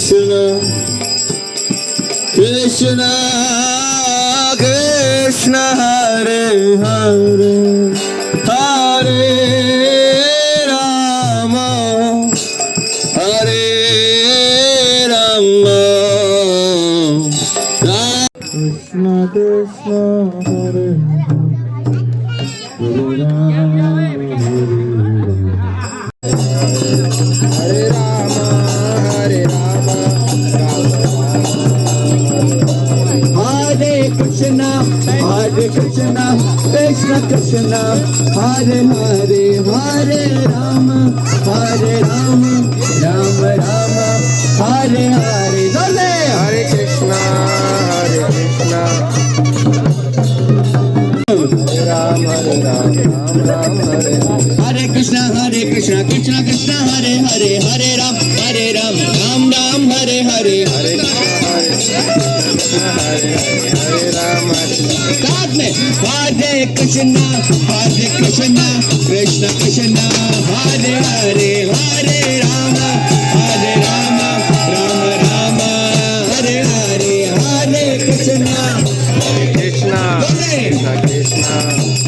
Krishna Krishna Krishna Hare Hare Hare Rama Hare Rama Krishna Krishna Hare Hare Rama Hare Rama Hare Rama Hare Krishna Krishna Krishna Hare Hare Hare Rama Rama Rama Hare Hare Hare Krishna Rama Hare Krishna Krishna Krishna Hare Hare Hare Ram Ram Hare Hare Hare साथ में Hare Krishna Krishna Krishna Hare Hare Hare Rama Rama Rama Hare Hare Hare Krishna Krishna Krishna Hare